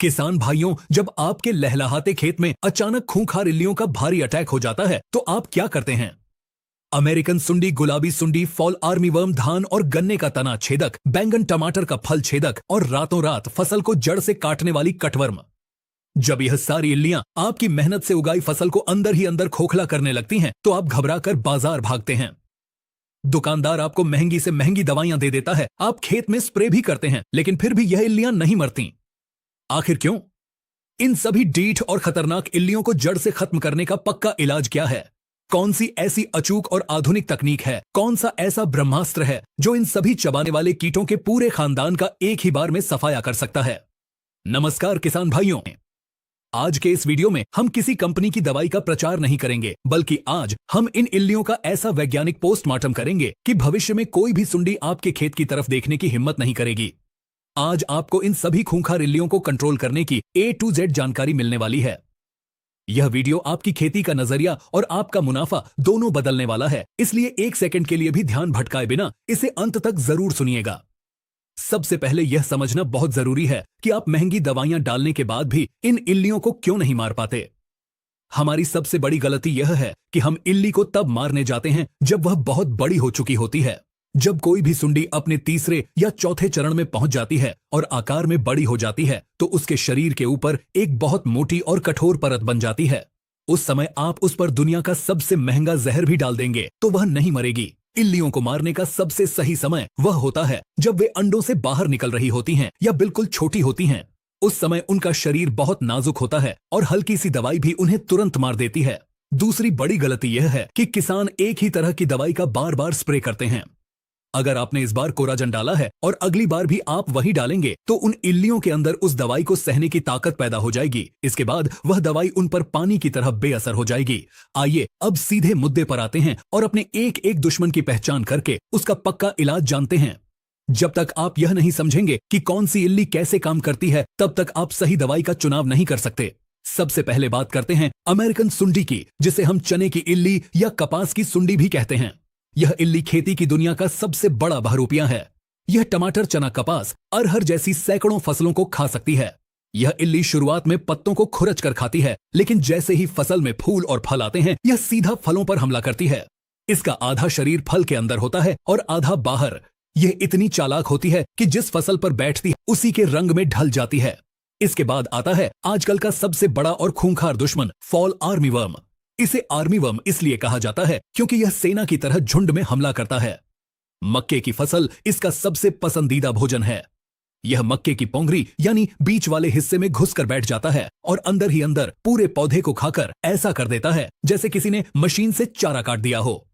किसान भाइयों, जब आपके लहलहाते खेत में अचानक खूंखार इल्लियों का भारी अटैक हो जाता है तो आप क्या करते हैं? अमेरिकन सुंडी, गुलाबी सुंडी, फॉल आर्मीवर्म, धान और गन्ने का तना छेदक, बैंगन टमाटर का फल छेदक और रातों रात फसल को जड़ से काटने वाली कटवर्म। जब यह सारी इल्लियां आपकी मेहनत से उगाई फसल को अंदर ही अंदर खोखला करने लगती हैं तो आप घबराकर बाजार भागते हैं। दुकानदार आपको महंगी से महंगी दवाइयां दे देता है, आप खेत में स्प्रे भी करते हैं, लेकिन फिर भी यह इल्लियां नहीं मरती। आखिर क्यों? इन सभी डीठ और खतरनाक इल्लियों को जड़ से खत्म करने का पक्का इलाज क्या है? कौन सी ऐसी अचूक और आधुनिक तकनीक है? कौन सा ऐसा ब्रह्मास्त्र है जो इन सभी चबाने वाले कीटों के पूरे खानदान का एक ही बार में सफाया कर सकता है? नमस्कार किसान भाइयों, आज के इस वीडियो में हम किसी कंपनी की दवाई का प्रचार नहीं करेंगे, बल्कि आज हम इन इल्लियों का ऐसा वैज्ञानिक पोस्टमार्टम करेंगे कि भविष्य में कोई भी सुंडी आपके खेत की तरफ देखने की हिम्मत नहीं करेगी। आज आपको इन सभी खूंखार इल्लियों को कंट्रोल करने की A to Z जानकारी मिलने वाली है। यह वीडियो आपकी खेती का नजरिया और आपका मुनाफा दोनों बदलने वाला है, इसलिए एक सेकंड के लिए भी ध्यान भटकाए बिना इसे अंत तक जरूर सुनिएगा। सबसे पहले यह समझना बहुत जरूरी है कि आप महंगी दवाइयां डालने के बाद भी इन इल्लियों को क्यों नहीं मार पाते। हमारी सबसे बड़ी गलती यह है कि हम इल्ली को तब मारने जाते हैं जब वह बहुत बड़ी हो चुकी होती है। जब कोई भी सुंडी अपने तीसरे या चौथे चरण में पहुंच जाती है और आकार में बड़ी हो जाती है तो उसके शरीर के ऊपर एक बहुत मोटी और कठोर परत बन जाती है। उस समय आप उस पर दुनिया का सबसे महंगा जहर भी डाल देंगे तो वह नहीं मरेगी। इल्लियों को मारने का सबसे सही समय वह होता है जब वे अंडों से बाहर निकल रही होती हैं या बिल्कुल छोटी होती हैं। उस समय उनका शरीर बहुत नाजुक होता है और हल्की सी दवाई भी उन्हें तुरंत मार देती है। दूसरी बड़ी गलती यह है कि किसान एक ही तरह की दवाई का बार बार स्प्रे करते हैं। अगर आपने इस बार कोराजन डाला है और अगली बार भी आप वही डालेंगे तो उन इल्लियों के अंदर उस दवाई को सहने की ताकत पैदा हो जाएगी। इसके बाद वह दवाई उन पर पानी की तरह बेअसर हो जाएगी। आइए अब सीधे मुद्दे पर आते हैं और अपने एक एक दुश्मन की पहचान करके उसका पक्का इलाज जानते हैं। जब तक आप यह नहीं समझेंगे कि कौन सी इल्ली कैसे काम करती है, तब तक आप सही दवाई का चुनाव नहीं कर सकते। सबसे पहले बात करते हैं अमेरिकन सुंडी की, जिसे हम चने की इल्ली या कपास की सुंडी भी कहते हैं। यह इल्ली खेती की दुनिया का सबसे बड़ा बहरूपिया है। यह टमाटर, चना, कपास, अरहर जैसी सैकड़ों फसलों को खा सकती है। यह इल्ली शुरुआत में पत्तों को खुरच कर खाती है, लेकिन जैसे ही फसल में फूल और फल आते हैं यह सीधा फलों पर हमला करती है। इसका आधा शरीर फल के अंदर होता है और आधा बाहर। यह इतनी चालाक होती है कि जिस फसल पर बैठती है उसी के रंग में ढल जाती है। इसके बाद आता है आजकल का सबसे बड़ा और खूंखार दुश्मन, फॉल आर्मीवर्म। इसे आर्मीवर्म इसलिए कहा जाता है क्योंकि यह सेना की तरह झुंड में हमला करता है। मक्के की फसल इसका सबसे पसंदीदा भोजन है। यह मक्के की पोंगरी यानी बीच वाले हिस्से में घुसकर बैठ जाता है और अंदर ही अंदर पूरे पौधे को खाकर ऐसा कर देता है जैसे किसी ने मशीन से चारा काट दिया हो।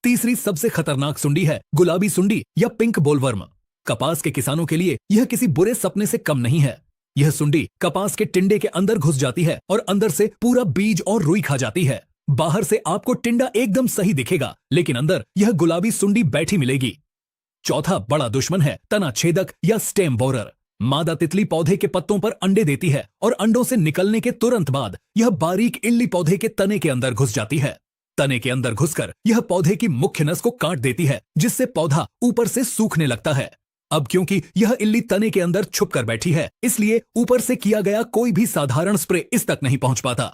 तीसरी सबसे खतरनाक सुंडी है गुलाबी सुंडी या पिंक बोलवर्म। कपास के किसानों के लिए यह किसी बुरे सपने से कम नहीं है। यह सुंडी कपास के टिंडे के अंदर घुस जाती है और अंदर से पूरा बीज और रुई खा जाती है। बाहर से आपको टिंडा एकदम सही दिखेगा, लेकिन अंदर यह गुलाबी सुंडी बैठी मिलेगी। चौथा बड़ा दुश्मन है तना छेदक या स्टेम बोरर। मादा तितली पौधे के पत्तों पर अंडे देती है और अंडों से निकलने के तुरंत बाद यह बारीक इल्ली पौधे के तने के अंदर घुस जाती है। तने के अंदर घुसकर यह पौधे की मुख्य नस को काट देती है, जिससे पौधा ऊपर से सूखने लगता है। अब क्योंकि यह इल्ली तने के अंदर छुप कर बैठी है, इसलिए ऊपर से किया गया कोई भी साधारण स्प्रे इस तक नहीं पहुंच पाता।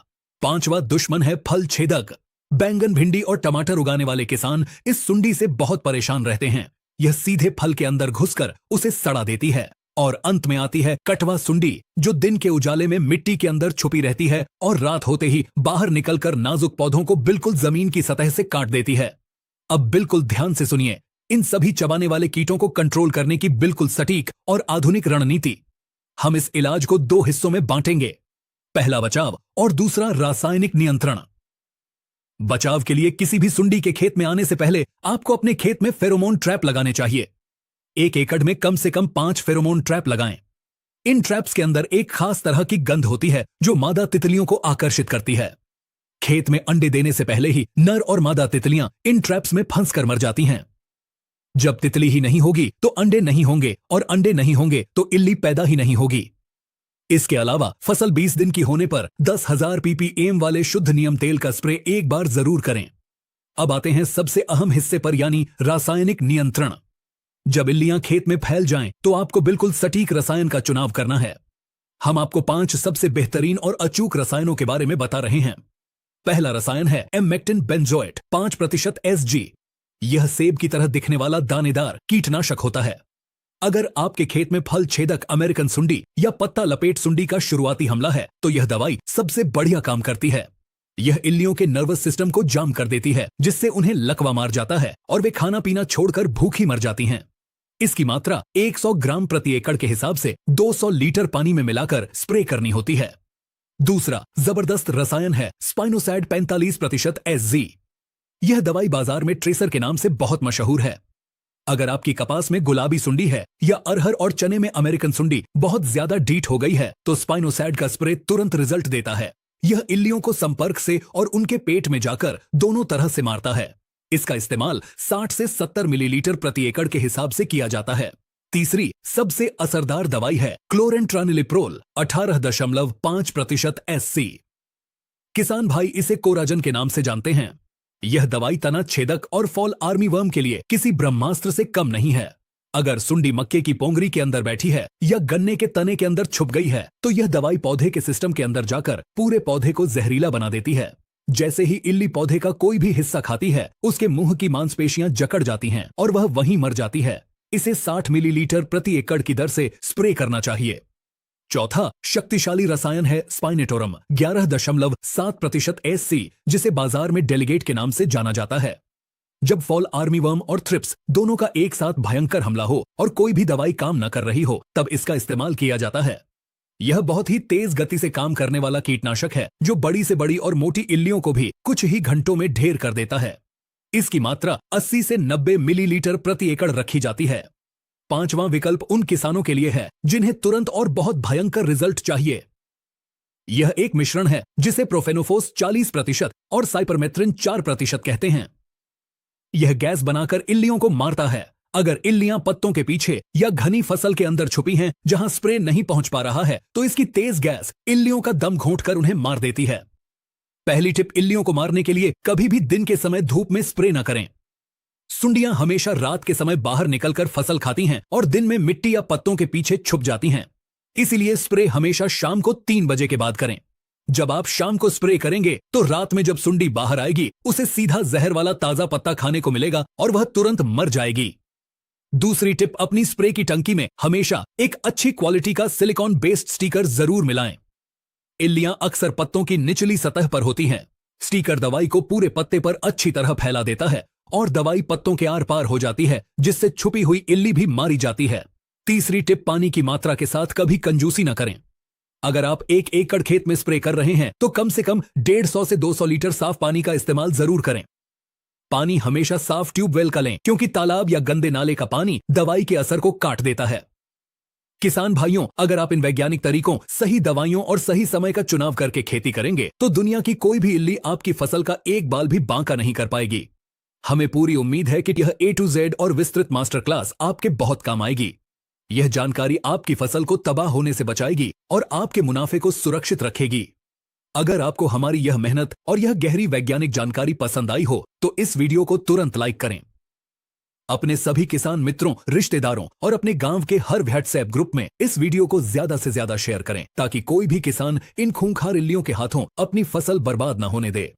पांचवा दुश्मन है फल छेदक। बैंगन, भिंडी और टमाटर उगाने वाले किसान इस सुंडी से बहुत परेशान रहते हैं। यह सीधे फल के अंदर घुसकर उसे सड़ा देती है। और अंत में आती है कटवा सुंडी, जो दिन के उजाले में मिट्टी के अंदर छुपी रहती है और रात होते ही बाहर निकलकर नाजुक पौधों को बिल्कुल जमीन की सतह से काट देती है। अब बिल्कुल ध्यान से सुनिए, इन सभी चबाने वाले कीटों को कंट्रोल करने की बिल्कुल सटीक और आधुनिक रणनीति। हम इस इलाज को दो हिस्सों में बांटेंगे, पहला बचाव और दूसरा रासायनिक नियंत्रण। बचाव के लिए किसी भी सुंडी के खेत में आने से पहले आपको अपने खेत में फेरोमोन ट्रैप लगाने चाहिए। 1 एकड़ में कम से कम 5 फेरोमोन ट्रैप लगाएं। इन ट्रैप्स के अंदर एक खास तरह की गंध होती है जो मादा तितलियों को आकर्षित करती है। खेत में अंडे देने से पहले ही नर और मादा तितलियां इन ट्रैप्स में फंस कर मर जाती हैं। जब तितली ही नहीं होगी तो अंडे नहीं होंगे और अंडे नहीं होंगे तो इल्ली पैदा ही नहीं होगी। इसके अलावा फसल 20 दिन की होने पर 10,000 ppm वाले शुद्ध नीम तेल का स्प्रे एक बार जरूर करें। अब आते हैं सबसे अहम हिस्से पर, यानी रासायनिक नियंत्रण। जब इल्लियां खेत में फैल जाएं तो आपको बिल्कुल सटीक रसायन का चुनाव करना है। हम आपको 5 सबसे बेहतरीन और अचूक रसायनों के बारे में बता रहे हैं। पहला रसायन है एमेक्टिन बेंजोएट 5% Sg। यह सेब की तरह दिखने वाला दानेदार कीटनाशक होता है। अगर आपके खेत में फल छेदक अमेरिकन सुंडी या पत्ता लपेट सुंडी का शुरुआती हमला है तो यह दवाई सबसे बढ़िया काम करती है। यह इल्लियों के नर्वस सिस्टम को जाम कर देती है, जिससे उन्हें लकवा मार जाता है और वे खाना पीना छोड़कर भूखी मर जाती हैं। इसकी मात्रा 100 ग्राम प्रति एकड़ के हिसाब से 200 लीटर पानी में मिलाकर स्प्रे करनी होती है। दूसरा जबरदस्त रसायन है स्पाइनोसैड 45% Sg। यह दवाई बाजार में ट्रेसर के नाम से बहुत मशहूर है। अगर आपकी कपास में गुलाबी सुंडी है या अरहर और चने में अमेरिकन सुंडी बहुत ज्यादा डीट हो गई है तो स्पाइनोसैड का स्प्रे तुरंत रिजल्ट देता है। यह इल्लियों को संपर्क से और उनके पेट में जाकर दोनों तरह से मारता है। इसका इस्तेमाल 60 से 70 मिलीलीटर प्रति एकड़ के हिसाब से किया जाता है। तीसरी सबसे असरदार दवाई है क्लोरेंट्रानिलिप्रोल 18.5% Sc। किसान भाई इसे कोराजन के नाम से जानते हैं। यह दवाई तना छेदक और फॉल आर्मीवर्म के लिए किसी ब्रह्मास्त्र से कम नहीं है। अगर सुंडी मक्के की पोंगरी के अंदर बैठी है या गन्ने के तने के अंदर छुप गई है तो यह दवाई पौधे के सिस्टम के अंदर जाकर पूरे पौधे को जहरीला बना देती है। जैसे ही इल्ली पौधे का कोई भी हिस्सा खाती है उसके मुंह की मांसपेशियां जकड़ जाती हैं और वह वहीं मर जाती है। इसे 60 मिलीलीटर प्रति एकड़ की दर से स्प्रे करना चाहिए। चौथा शक्तिशाली रसायन है स्पाइनेटोरम 11.7% Sc, जिसे बाजार में डेलीगेट के नाम से जाना जाता है। जब फॉल आर्मीवर्म और थ्रिप्स दोनों का एक साथ भयंकर हमला हो और कोई भी दवाई काम न कर रही हो तब इसका इस्तेमाल किया जाता है। यह बहुत ही तेज गति से काम करने वाला कीटनाशक है जो बड़ी से बड़ी और मोटी इल्लियों को भी कुछ ही घंटों में ढेर कर देता है। इसकी मात्रा 80 से 90 मिलीलीटर प्रति एकड़ रखी जाती है। पांचवां विकल्प उन किसानों के लिए है जिन्हें तुरंत और बहुत भयंकर रिजल्ट चाहिए। यह एक मिश्रण है जिसे प्रोफेनोफोस 40% और साइपरमेथ्रिन 4% कहते हैं। यह गैस बनाकर इल्लियों को मारता है। अगर इल्लियां पत्तों के पीछे या घनी फसल के अंदर छुपी हैं जहां स्प्रे नहीं पहुंच पा रहा है तो इसकी तेज गैस इल्लियों का दम घोंटकर उन्हें मार देती है। पहली टिप इल्लियों को मारने के लिए कभी भी दिन के समय धूप में स्प्रे न करें। सुंडियां हमेशा रात के समय बाहर निकलकर फसल खाती हैं और दिन में मिट्टी या पत्तों के पीछे छुप जाती हैं। इसीलिए स्प्रे हमेशा शाम को 3 बजे के बाद करें। जब आप शाम को स्प्रे करेंगे तो रात में जब सुंडी बाहर आएगी उसे सीधा जहर वाला ताजा पत्ता खाने को मिलेगा और वह तुरंत मर जाएगी। दूसरी टिप, अपनी स्प्रे की टंकी में हमेशा एक अच्छी क्वालिटी का सिलिकॉन बेस्ड स्टिकर जरूर मिलाएं। इल्लियां अक्सर पत्तों की निचली सतह पर होती हैं। स्टिकर दवाई को पूरे पत्ते पर अच्छी तरह फैला देता है और दवाई पत्तों के आर पार हो जाती है, जिससे छुपी हुई इल्ली भी मारी जाती है। तीसरी टिप, पानी की मात्रा के साथ कभी कंजूसी न करें। अगर आप 1 एकड़ खेत में स्प्रे कर रहे हैं तो कम से कम 150 से 200 लीटर साफ पानी का इस्तेमाल जरूर करें। पानी हमेशा साफ ट्यूबवेल का लें क्योंकि तालाब या गंदे नाले का पानी दवाई के असर को काट देता है। किसान भाइयों, अगर आप इन वैज्ञानिक तरीकों, सही दवाइयों और सही समय का चुनाव करके खेती करेंगे तो दुनिया की कोई भी इल्ली आपकी फसल का एक बाल भी बांका नहीं कर पाएगी। हमें पूरी उम्मीद है कि यह A to Z और विस्तृत मास्टर क्लास आपके बहुत काम आएगी। यह जानकारी आपकी फसल को तबाह होने से बचाएगी और आपके मुनाफे को सुरक्षित रखेगी। अगर आपको हमारी यह मेहनत और यह गहरी वैज्ञानिक जानकारी पसंद आई हो तो इस वीडियो को तुरंत लाइक करें। अपने सभी किसान मित्रों, रिश्तेदारों और अपने गांव के हर व्हाट्सएप ग्रुप में इस वीडियो को ज्यादा से ज्यादा शेयर करें ताकि कोई भी किसान इन खूंखार इल्लियों के हाथों अपनी फसल बर्बाद न होने दे।